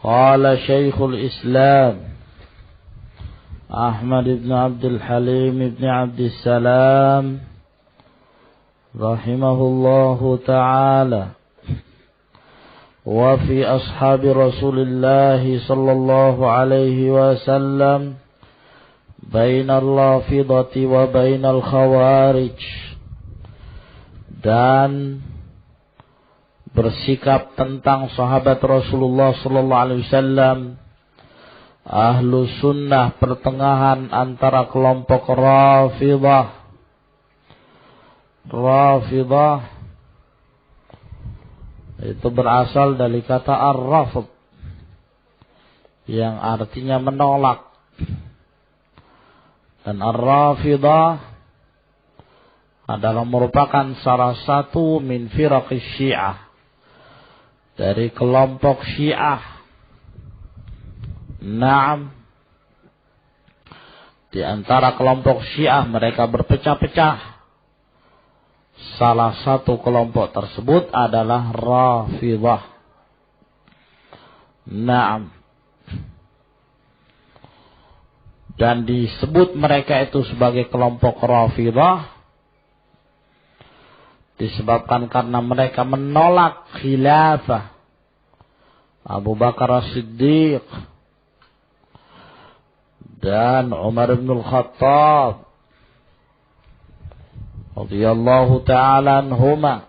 قال شيخ الإسلام أحمد بن عبد الحليم بن عبد السلام رحمه الله تعالى: وفي أصحاب رسول الله صلى الله عليه وسلم بين الرافضة وبين الخوارج. Dan bersikap tentang sahabat Rasulullah sallallahu alaihi wasallam, ahlu sunnah pertengahan antara kelompok Rafidah. Rafidah itu berasal dari kata ar-rafd yang artinya menolak. Dan ar-Rafidah adalah merupakan salah satu min firaqis Syiah, dari kelompok Syiah. Naam, di antara kelompok Syiah mereka berpecah-pecah. Salah satu kelompok tersebut adalah Rafidah. Naam. Dan disebut mereka itu sebagai kelompok Rafidah disebabkan karena mereka menolak khilafah Abu Bakar As-Siddiq dan Umar bin Al-Khattab radhiyallahu ta'ala anhuma.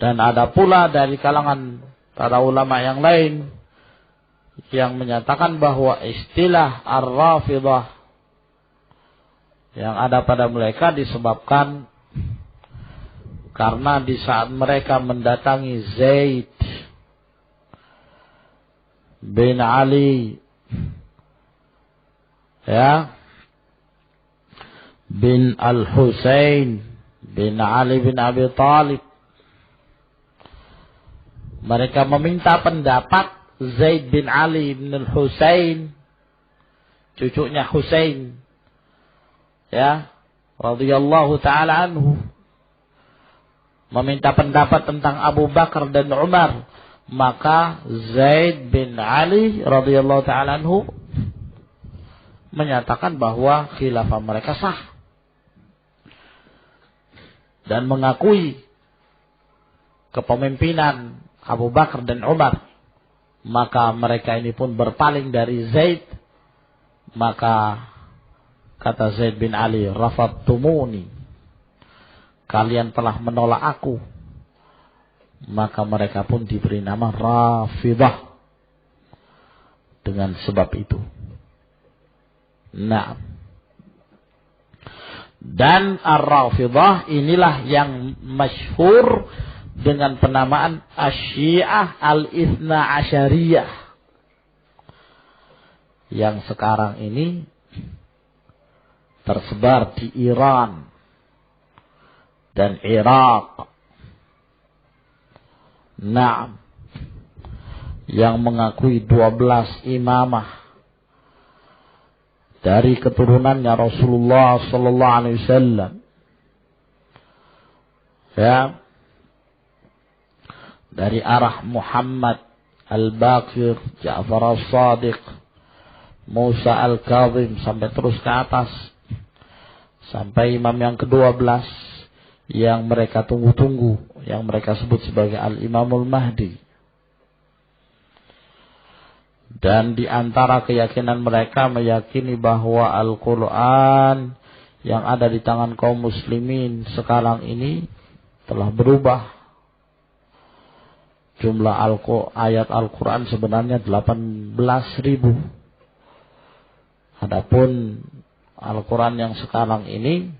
Dan ada pula dari kalangan para ulama yang lain yang menyatakan bahwa istilah Ar-Rafidah yang ada pada mereka disebabkan karena di saat mereka mendatangi Zaid bin Ali bin Al-Husain bin Ali bin Abi Talib, mereka meminta pendapat Zaid bin Ali bin Al-Husain, cucunya Husain, radhiyallahu ta'ala anhu, meminta pendapat tentang Abu Bakar dan Umar. Maka Zaid bin Ali radhiyallahu ta'ala anhu menyatakan bahwa khilafah mereka sah dan mengakui kepemimpinan Abu Bakar dan Umar. Maka mereka ini pun berpaling dari Zaid. Maka kata Zaid bin Ali, rafadtumuni, kalian telah menolak aku. Maka mereka pun diberi nama Rafidah dengan sebab itu. Nah, dan Ar-Rafidah inilah yang masyhur dengan penamaan Asy-Syiah Al-Itsna Asyariyah, yang sekarang ini tersebar di Iran dan Irak. Naam, yang mengakui 12 imamah dari keturunannya Rasulullah sallallahu alaihi wasallam. Dari arah Muhammad Al-Baqir, Ja'far As-Sadiq, Musa Al-Kazim sampai terus ke atas sampai imam yang ke-12 yang mereka tunggu-tunggu, yang mereka sebut sebagai Al-Imamul Mahdi. Dan di antara keyakinan mereka meyakini bahwa Al-Quran yang ada di tangan kaum muslimin sekarang ini telah berubah. Jumlah ayat Al-Quran sebenarnya 18.000. Adapun Al-Quran yang sekarang ini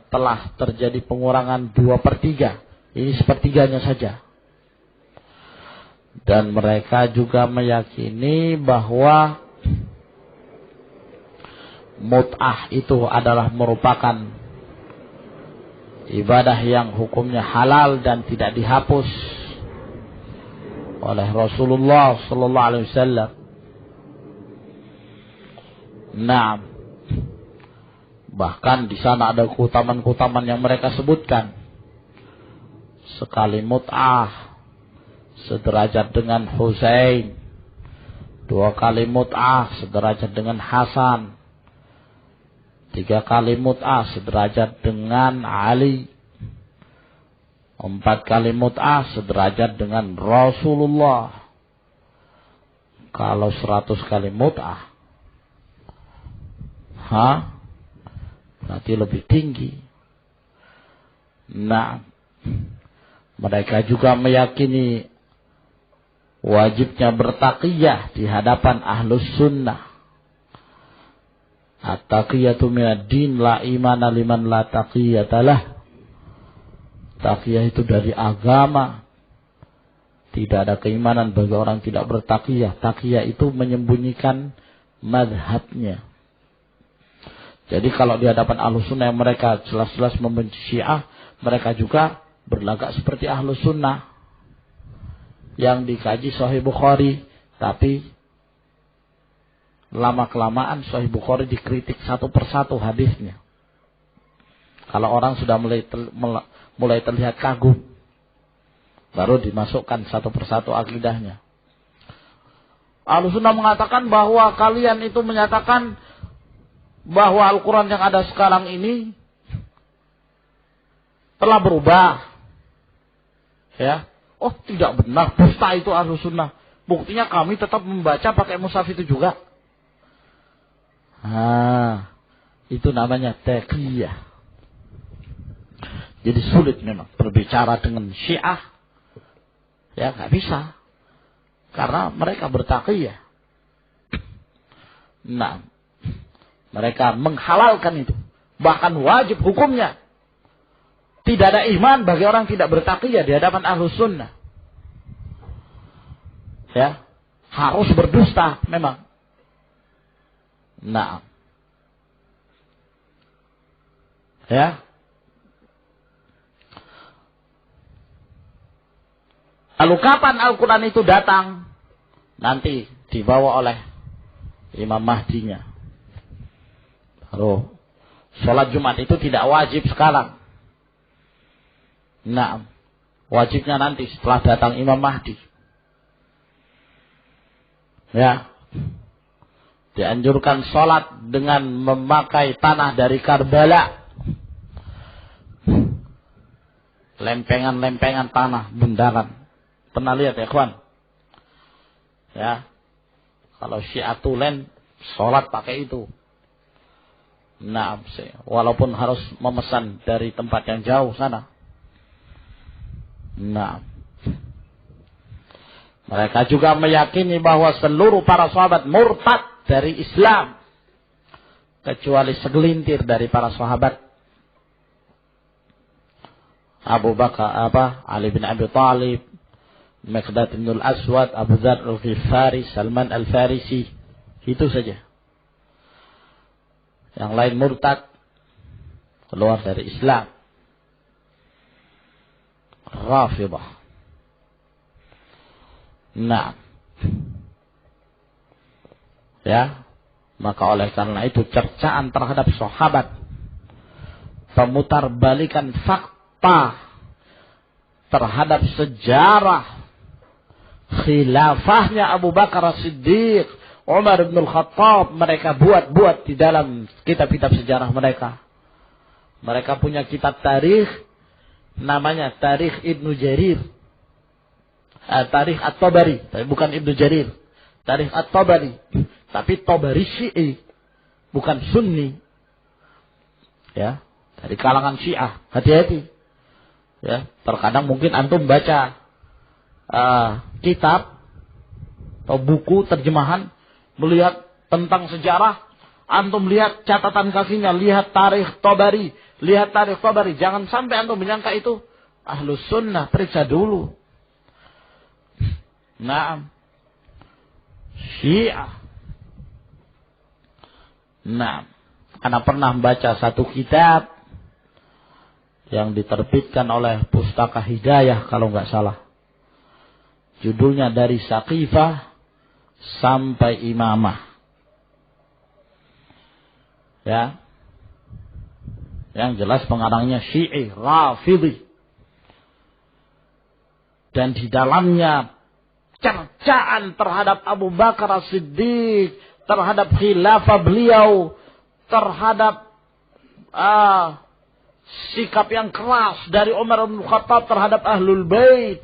telah terjadi pengurangan 2/3. Ini sepertiganya saja. Dan mereka juga meyakini bahwa mut'ah itu adalah merupakan ibadah yang hukumnya halal dan tidak dihapus oleh Rasulullah sallallahu alaihi wasallam. Naam. Bahkan di sana ada keutamaan-keutamaan yang mereka sebutkan. Sekali mut'ah sederajat dengan Husain. 2 kali mut'ah sederajat dengan Hasan. 3 kali mut'ah sederajat dengan Ali. 4 kali mut'ah sederajat dengan Rasulullah. Kalau 100 kali mut'ah, berarti lebih tinggi. Nah, mereka juga meyakini wajibnya bertaqiyah di hadapan ahlus sunnah. At-taqiyatu minad din, la imana liman la taqiyatalah. Taqiyah itu dari agama. Tidak ada keimanan bagi orang tidak bertaqiyah. Taqiyah itu menyembunyikan madhabnya. Jadi kalau di hadapan ahlus sunnah yang mereka jelas-jelas membenci Syiah, mereka juga berlagak seperti ahlus sunnah yang dikaji Sahih Bukhari, tapi lama-kelamaan Sahih Bukhari dikritik satu persatu hadisnya. Kalau orang sudah mulai terlihat kagum, baru dimasukkan satu persatu akidahnya. Ahlus sunnah mengatakan bahwa kalian itu menyatakan bahwa Al-Quran yang ada sekarang ini telah berubah. Ya, oh tidak benar, dusta itu Ahlus sunnah. Buktinya kami tetap membaca pakai mushaf itu juga. Itu namanya taqiyah. Jadi sulit memang berbicara dengan Syiah. Ya, nggak bisa. Karena mereka bertaqiyah. Nah, mereka menghalalkan itu. Bahkan wajib hukumnya. Tidak ada iman bagi orang tidak bertaqiyah di hadapan ahlus sunnah. Ya, harus berdusta memang. Nah. Ya. Lalu kapan Al-Quran itu datang? Nanti dibawa oleh Imam Mahdinya. Baru sholat Jumat itu tidak wajib sekarang. Nah, wajibnya nanti setelah datang Imam Mahdi. Ya, dianjurkan sholat dengan memakai tanah dari Karbala. Lempengan-lempengan tanah bundaran. Pernah lihat ya kawan? Ya, kalau Syiah tulen sholat pakai itu. Nah, walaupun harus memesan dari tempat yang jauh sana. Nah, mereka juga meyakini bahwa seluruh para sahabat murtad dari Islam, kecuali segelintir dari para sahabat. Abu Bakar, Ali bin Abi Thalib, Miqdad bin Al-Aswad, Abu Dzar Al-Ghifari, Salman Al-Farisi, itu saja. Yang lain murtad, keluar dari Islam. Rafidah. Nah. Ya. Maka oleh karena itu cercaan terhadap sahabat, pemutarbalikan fakta terhadap sejarah khilafahnya Abu Bakar As-Siddiq, Umar bin Al-Khattab, mereka buat-buat di dalam kitab-kitab sejarah mereka. Mereka punya kitab tarikh, namanya Tarikh Ibnu Jarir. Tarikh At-Tabari, tapi bukan Ibnu Jarir. Tarikh At-Tabari, tapi Tabari Syi'i, bukan Sunni. Ya, dari kalangan Syiah, hati-hati. Ya, terkadang mungkin antum baca kitab atau buku terjemahan, melihat tentang sejarah, antum lihat catatan kakinya, lihat Tarikh Tabari, jangan sampai antum menyangka itu Ahlus Sunnah, periksa dulu. Nah, Syiah. Nah, karena pernah membaca satu kitab yang diterbitkan oleh Pustaka Hidayah kalau nggak salah. Judulnya Dari Saqifah Sampai Imamah. Ya. Yang jelas pengarangnya Syi'i, Rafidhi. Dan di dalamnya cercaan terhadap Abu Bakar As-Siddiq, terhadap khilafah beliau, terhadap sikap yang keras dari Umar bin Khattab terhadap Ahlul Bait.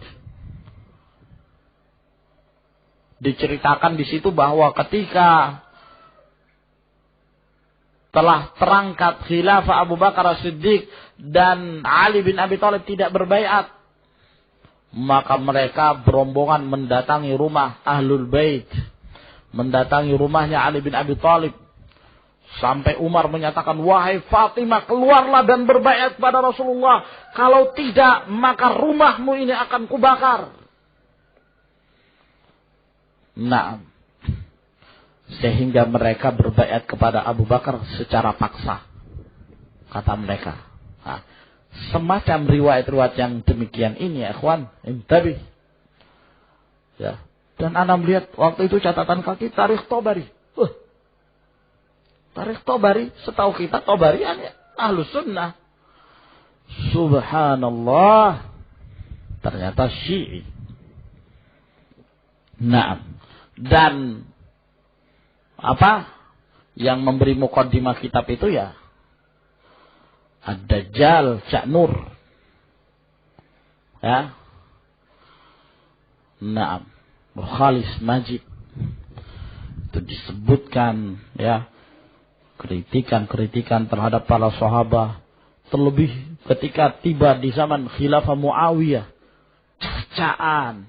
Diceritakan di situ bahwa ketika telah terangkat khilafah Abu Bakar As-Siddiq dan Ali bin Abi Thalib tidak berbaiat, maka mereka berombongan mendatangi rumah Ahlul Bait, mendatangi rumahnya Ali bin Abi Thalib. Sampai Umar menyatakan, wahai Fatimah, keluarlah dan berbaiat kepada Rasulullah. Kalau tidak, maka rumahmu ini akan kubakar. Nah, sehingga mereka berbaiat kepada Abu Bakar secara paksa, kata mereka. Nah, semacam riwayat-riwayat yang demikian ini, ya ikhwan, intabih. Ya. Dan Anda melihat waktu itu catatan kaki Tarikh Tabari. Tarikh Tabari, setahu kita Tabari Ahlus Sunnah. Subhanallah. Ternyata Syi'i. Nah, dan apa yang memberi muqaddimah kitab itu ya Ad-Dajjal Cak Nur. Ya. Naam. Khalis Majid. Itu disebutkan ya kritikan-kritikan terhadap para sahabat, terlebih ketika tiba di zaman khilafah Muawiyah, cercaan,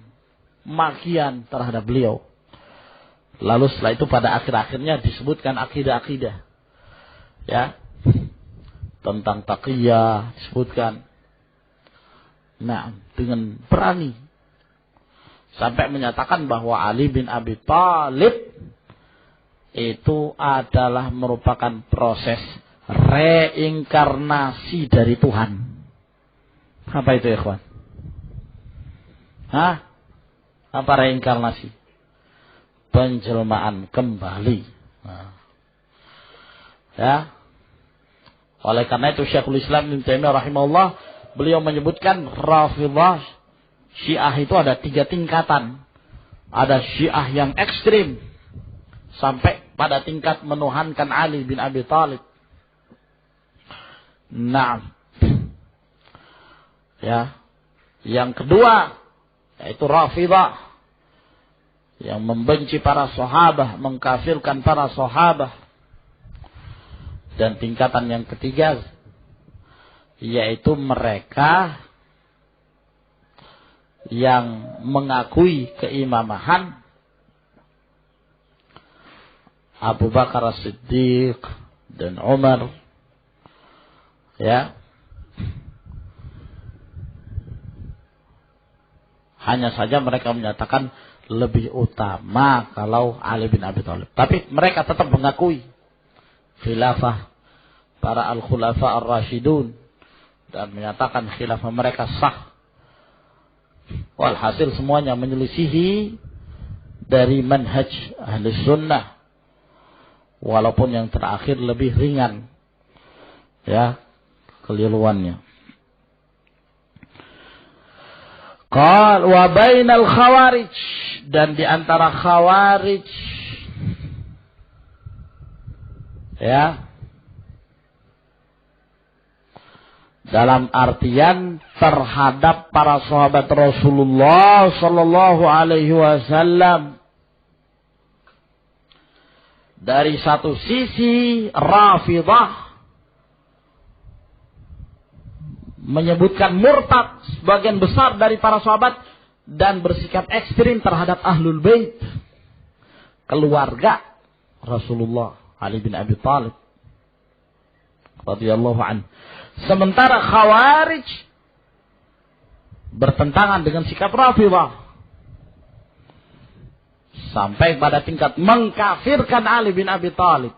makian terhadap beliau. Lalu setelah itu pada akhir-akhirnya disebutkan akidah-akidah. Ya. Tentang taqiyah disebutkan. Nah, dengan berani sampai menyatakan bahwa Ali bin Abi Thalib itu adalah merupakan proses reinkarnasi dari Tuhan. Apa itu, ikhwan? Hah? Apa reinkarnasi? Penjelmaan kembali. Nah. Ya. Oleh karena itu Syekhul Islam Ibnu Taimiyah rahimahullah, beliau menyebutkan Rafidhah Syiah itu ada 3 tingkatan. Ada Syiah yang ekstrim sampai pada tingkat menuhankan Ali bin Abi Thalib. Nah, ya, yang kedua yaitu Rafidhah yang membenci para sahabat, mengkafirkan para sahabat. Dan tingkatan yang ketiga yaitu mereka yang mengakui keimamahan Abu Bakar As-Siddiq dan Umar, ya. Hanya saja mereka menyatakan lebih utama kalau Ali bin Abi Thalib. Tapi mereka tetap mengakui khilafah para al-khulafa ar-rasyidun dan menyatakan khilafah mereka sah. Walhasil semuanya menyelisihi dari manhaj ahli sunnah. Walaupun yang terakhir lebih ringan, ya, keliruannya. Qal wa bainal khawarij, dan di antara khawarij, ya, dalam artian terhadap para sahabat Rasulullah sallallahu alaihi wasallam. Dari satu sisi Rafidhah menyebutkan murtad sebagian besar dari para sahabat dan bersikap ekstrim terhadap Ahlul Bait, keluarga Rasulullah Ali bin Abi Thalib radhiyallahu anhu. Sementara Khawarij bertentangan dengan sikap Rafidhah sampai pada tingkat mengkafirkan Ali bin Abi Thalib.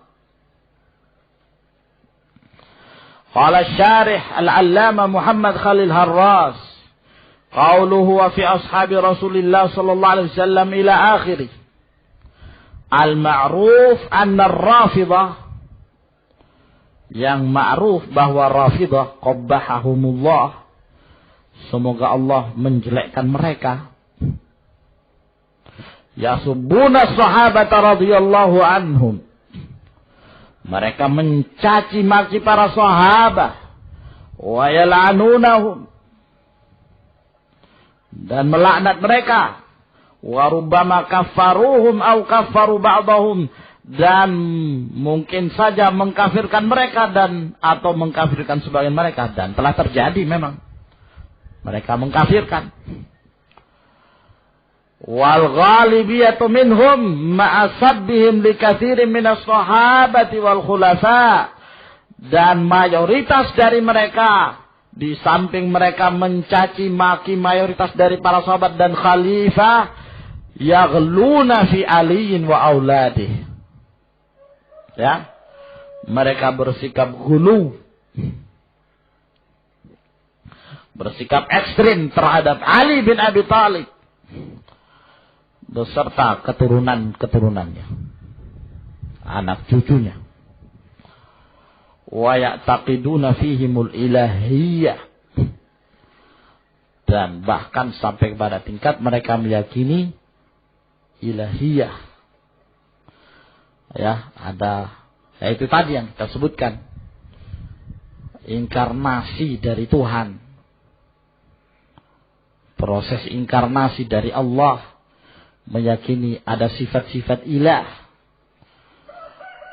Qala syarih al-allama Muhammad Khalil Harras, qawluhu wa fi ashabi Rasulillah sallallahu alaihi wasallam ila akhirih. Al-ma'ruf anna ar-Rafidhah yang ma'ruf bahwa Rafidah qabbahahumullah, semoga Allah menjelekkan mereka, yasubbuna sahabata radhiyallahu anhum, mereka mencaci maki para sahabat, wa yal'anunahum, dan melaknat mereka, wa rubbama kaffaruhum au kaffaru ba'dahum, dan mungkin saja mengkafirkan mereka dan atau mengkafirkan sebagian mereka, dan telah terjadi memang mereka mengkafirkan. Wal ghalibiyatu minhum ma'a sabbihim li katsirin minas sahabati wal khulafa, dan mayoritas dari mereka, di samping mereka mencaci maki mayoritas dari para sahabat dan khalifah, yaghluna fi aliyin wa auladih, ya, mereka bersikap ghulu, bersikap ekstrim terhadap Ali bin Abi Thalib beserta keturunan-keturunannya, anak cucunya. Wa ya'taqiduna fihimul ilahiyah, dan bahkan sampai kepada tingkat mereka meyakini ilahiyah. Ya, ada, ya itu tadi yang kita sebutkan, inkarnasi dari Tuhan, proses inkarnasi dari Allah, meyakini ada sifat-sifat ilah.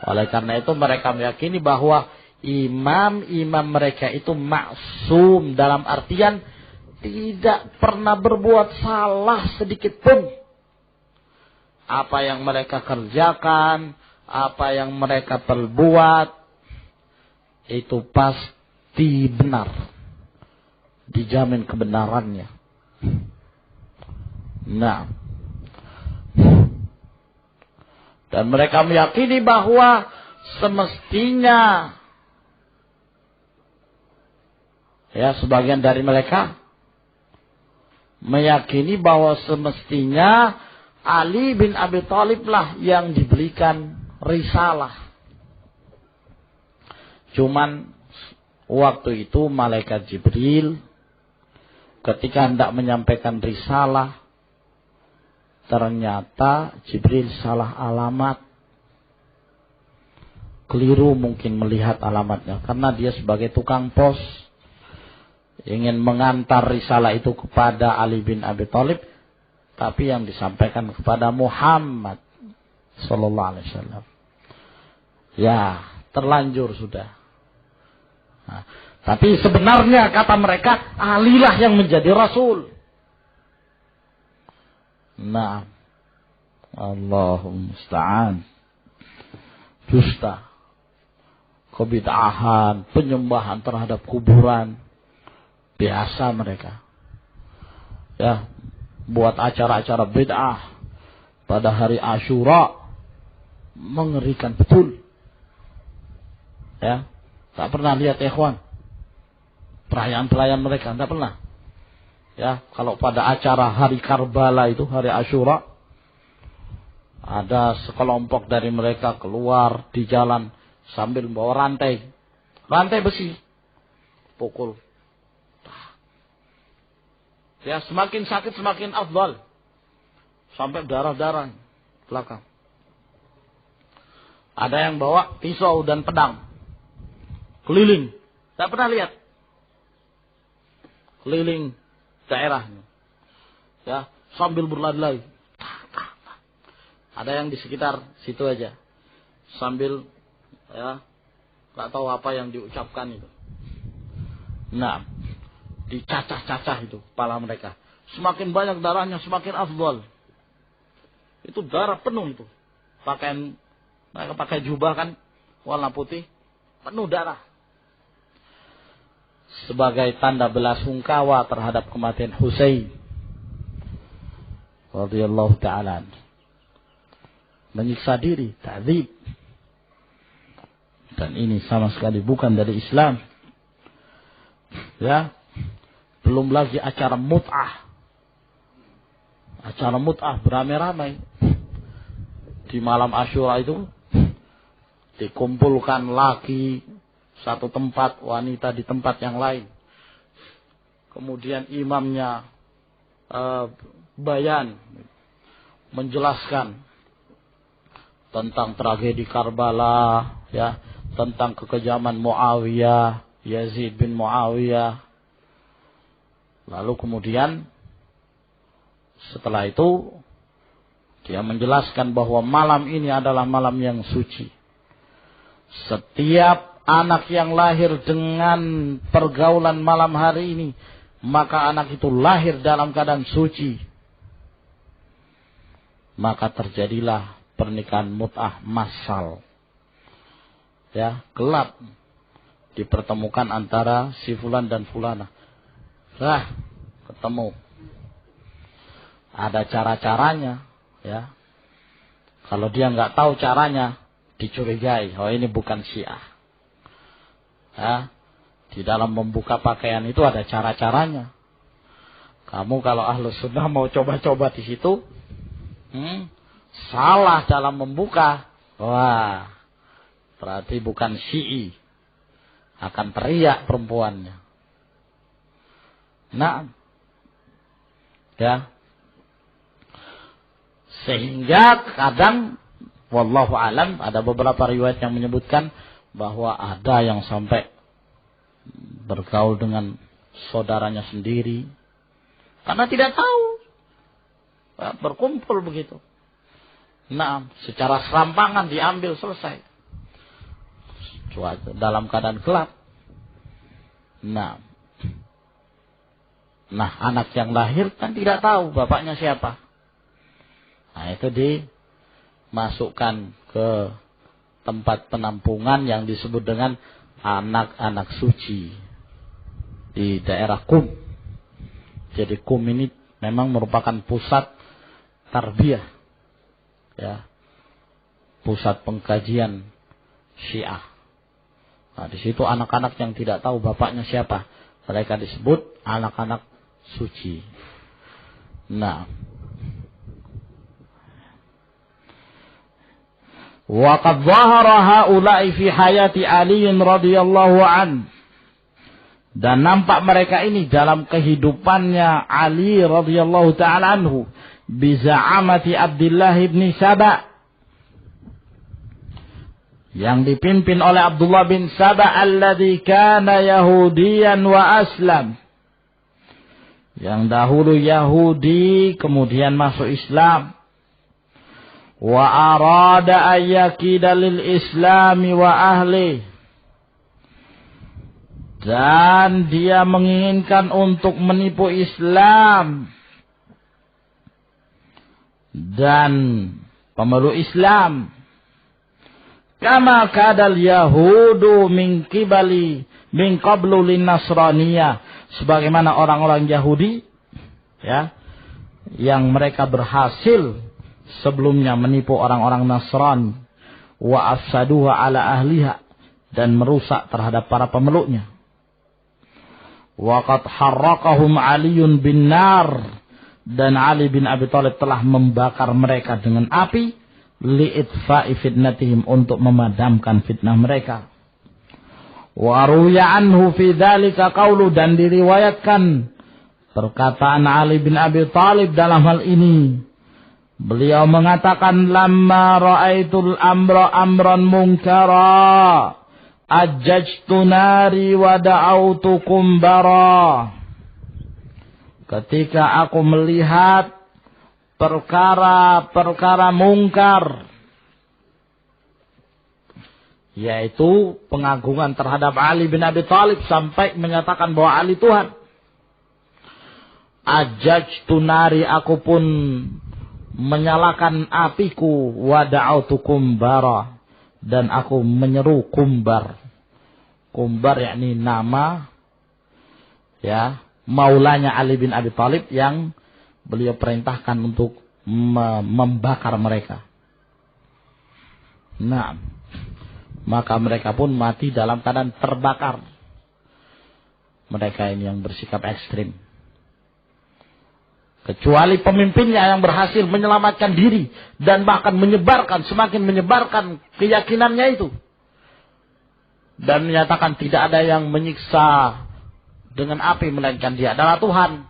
Oleh karena itu mereka meyakini bahwa imam-imam mereka itu maksum, dalam artian tidak pernah berbuat salah sedikit pun. Apa yang mereka kerjakan, apa yang mereka perbuat, itu pasti benar, dijamin kebenarannya. Nah, dan mereka meyakini bahwa semestinya, ya, sebagian dari mereka meyakini bahwa semestinya Ali bin Abi Thalib lah yang diberikan risalah. Cuman waktu itu malaikat Jibril ketika hendak menyampaikan risalah, ternyata Jibril salah alamat. Keliru mungkin melihat alamatnya, karena dia sebagai tukang pos ingin mengantar risalah itu kepada Ali bin Abi Thalib, tapi yang disampaikan kepada Muhammad sallallahu alaihi wasallam. Ya, terlanjur sudah. Nah, tapi sebenarnya kata mereka, Ali lah yang menjadi rasul. Nah, Allahumma musta'an. Dusta, kebid'ahan, penyembahan terhadap kuburan, biasa mereka. Ya, buat acara-acara bid'ah pada hari Asyura, mengerikan betul. Ya, tak pernah lihat ikhwan perayaan-perayaan mereka, tak pernah. Ya, kalau pada acara hari Karbala itu, hari Asyura, ada sekelompok dari mereka keluar di jalan sambil membawa rantai besi, pukul. Ya, semakin sakit semakin afdal, sampai darah-darah belakang. Ada yang bawa pisau dan pedang, keliling, tak pernah lihat, keliling daerahnya, ya, sambil berlari-lari. Ada yang di sekitar situ aja, sambil, ya, tak tahu apa yang diucapkan itu. Nah, dicacah-cacah itu kepala mereka. Semakin banyak darahnya semakin afdal. Itu darah penuh itu. Pakaian mereka pakai jubah kan, warna putih, penuh darah. Sebagai tanda belasungkawa terhadap kematian Husain radhiyallahu ta'ala. Menyiksa diri, ta'dzib. Dan ini sama sekali bukan dari Islam. Ya, belum lagi acara mut'ah. Acara mut'ah beramai-ramai. Di malam Asyura itu dikumpulkan laki satu tempat, wanita di tempat yang lain. Kemudian imamnya bayan, menjelaskan tentang tragedi Karbala, ya, tentang kekejaman Muawiyah, Yazid bin Muawiyah. Lalu kemudian setelah itu dia menjelaskan bahwa malam ini adalah malam yang suci. Setiap anak yang lahir dengan pergaulan malam hari ini, maka anak itu lahir dalam keadaan suci. Maka terjadilah pernikahan mut'ah massal. Ya, gelap dipertemukan antara si fulan dan fulana. Ketemu. Ada cara-caranya, ya. Kalau dia nggak tahu caranya, dicurigai, oh ini bukan Syiah. Ya. Di dalam membuka pakaian itu ada cara-caranya. Kamu kalau Ahlus Sunnah mau coba-coba di situ, salah dalam membuka, wah, berarti bukan Syi'i. Akan teriak perempuannya. Nah, ya. Sehingga kadang, wallahu alam, ada beberapa riwayat yang menyebutkan bahwa ada yang sampai bergaul dengan saudaranya sendiri karena tidak tahu, ya, berkumpul begitu. Nah, secara serampangan diambil, selesai. Dalam keadaan gelap. Nah, anak yang lahir kan tidak tahu bapaknya siapa. Nah, itu dimasukkan ke tempat penampungan yang disebut dengan anak-anak suci di daerah Qum. Jadi Qum ini memang merupakan pusat tarbiyah, ya, pusat pengkajian Syiah. Nah, di situ anak-anak yang tidak tahu bapaknya siapa, mereka disebut anak-anak suci. Nah, wa qad dhahara haula'i fi hayati Ali radhiyallahu an. Dan nampak mereka ini dalam kehidupannya Ali radhiyallahu ta'ala anhu bi za'amati Abdullah bin Saba, yang dipimpin oleh Abdullah bin Saba alladzi kana yahudiyan wa aslam, yang dahulu Yahudi kemudian masuk Islam. Wa arada ayyakida lil islami wa ahli, dan dia menginginkan untuk menipu Islam dan pemeluk Islam. Kama kadal yahudu min qablu lin nasraniyah, sebagaimana orang-orang Yahudi, ya, yang mereka berhasil sebelumnya menipu orang-orang Nasrani, wa afsaduha ala ahliha, dan merusak terhadap para pemeluknya. Wa qad harraqahum Aliun bin nar, dan Ali bin Abi Thalib telah membakar mereka dengan api, li'itfa'i fitnatihim, untuk memadamkan fitnah mereka. Wa ruya anhu fi dzalika qaulu, dan diriwayatkan perkataan Ali bin Abi Thalib dalam hal ini. Beliau mengatakan, lamma ra'aitul amra amran munkara ajjajtu nari wa da'autu kumbara. Ketika aku melihat perkara-perkara mungkar, yaitu pengagungan terhadap Ali bin Abi Thalib sampai menyatakan bahwa Ali Tuhan, ajjajtu nari, aku pun menyalakan apiku, wa da'autu kumbara, dan aku menyeru Kumbar. Kumbar yakni nama, ya, maulanya Ali bin Abi Thalib yang beliau perintahkan untuk membakar mereka. Nah, maka mereka pun mati dalam keadaan terbakar. Mereka ini yang bersikap ekstrim. Kecuali pemimpinnya yang berhasil menyelamatkan diri dan bahkan semakin menyebarkan keyakinannya itu. dan menyatakan tidak ada yang menyiksa dengan api melainkan Dia adalah Tuhan,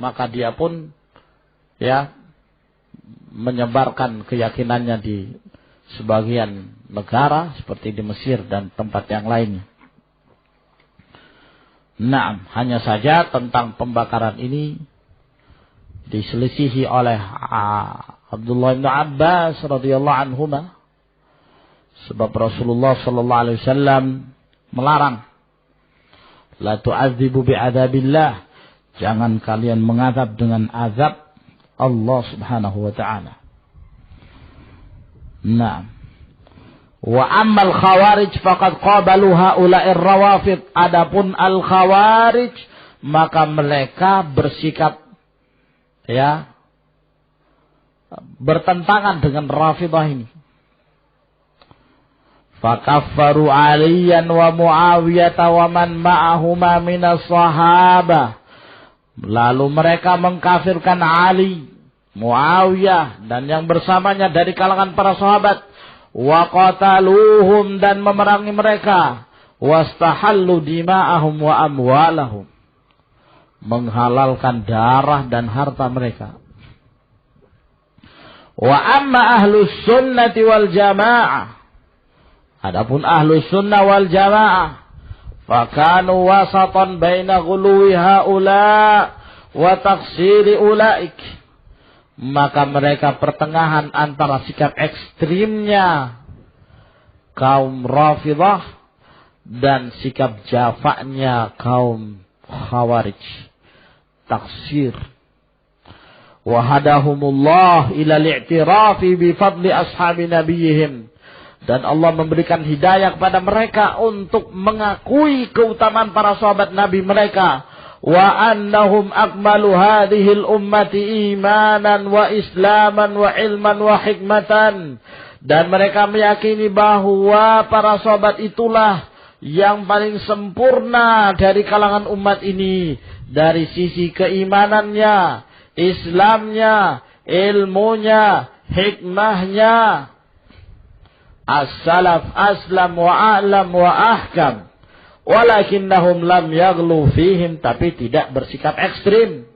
maka dia pun menyebarkan keyakinannya di sebagian negara seperti di Mesir dan tempat yang lainnya. Nah, hanya saja tentang pembakaran ini diselisihi oleh Abdullah bin Abbas radhiyallahu anhuma, sebab Rasulullah sallallahu alaihi wasallam melarang, la tu'adzibu bi'adabillah, jangan kalian mengazab dengan azab Allah Subhanahu wa taala. Nah, wa ammal khawarij faqad qabalu haula'ir rawafid, adapun al khawarij maka mereka bersikap bertentangan dengan Rafidah ini. Fakaffaru Aliyan wa Muawiyah wa man ma'ahuma minas sahabah, lalu mereka mengkafirkan Ali, Muawiyah dan yang bersamanya dari kalangan para sahabat, wa qataluhum dan memerangi mereka, wastahallu dima'ahum wa amwalahum, menghalalkan darah dan harta mereka. Wa amma ahlus sunnati wal jamaah, adapun ahlus sunnah wal jamaah, fakanu wasatan baina ghuluwi haula wa taqsiri ulaik, maka mereka pertengahan antara sikap ekstrimnya kaum Rafidah dan sikap jafanya kaum Khawarij, taksir. Wa hadahumullah ila al-i'tirafi bi fadli ashabi nabiyihim, dan Allah memberikan hidayah kepada mereka untuk mengakui keutamaan para sahabat Nabi mereka. Wa annahum akmalu hadhil ummati imanan wa islaman wa ilman wa hikmatan, dan mereka meyakini bahwa para sahabat itulah yang paling sempurna dari kalangan umat ini dari sisi keimanannya, Islamnya, ilmunya, hikmahnya. As-salaf aslam wa a'lam wa ahkam, walakinnahum lam yaghlu fihim, tapi tidak bersikap ekstrim.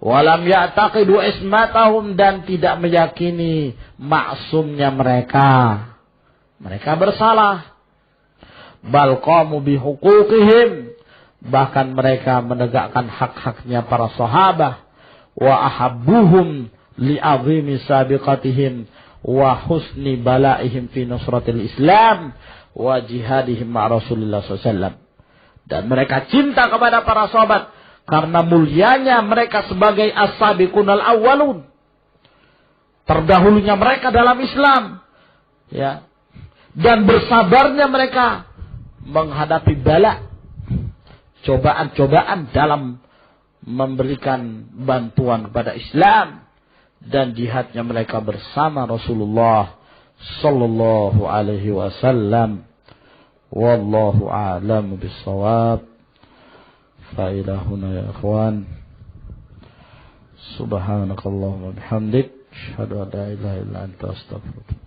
Walam ya'taqidu ismatahum, dan tidak meyakini maksumnya mereka. Mereka bersalah. Bal qamu bihuquqihim, bahkan mereka menegakkan hak-haknya para sahabat. Wa ahabbuhum li'azimi sabiqatihim wa husni balaihim fi nusratil Islam wa jihadihim ma Rasulullah SAW. Dan mereka cinta kepada para sahabat karena mulianya mereka sebagai as-sabiqunal awwalun, terdahulunya mereka dalam Islam, dan bersabarnya mereka menghadapi bala, cobaan-cobaan dalam memberikan bantuan kepada Islam, dan jihadnya mereka bersama Rasulullah sallallahu alaihi wasallam. Wallahu a'lamu bis-shawab. Fa ilahuna ya ikhwan, subhanakallahumma bihamdik, asyhadu an la ilaha illa anta astaghfiruka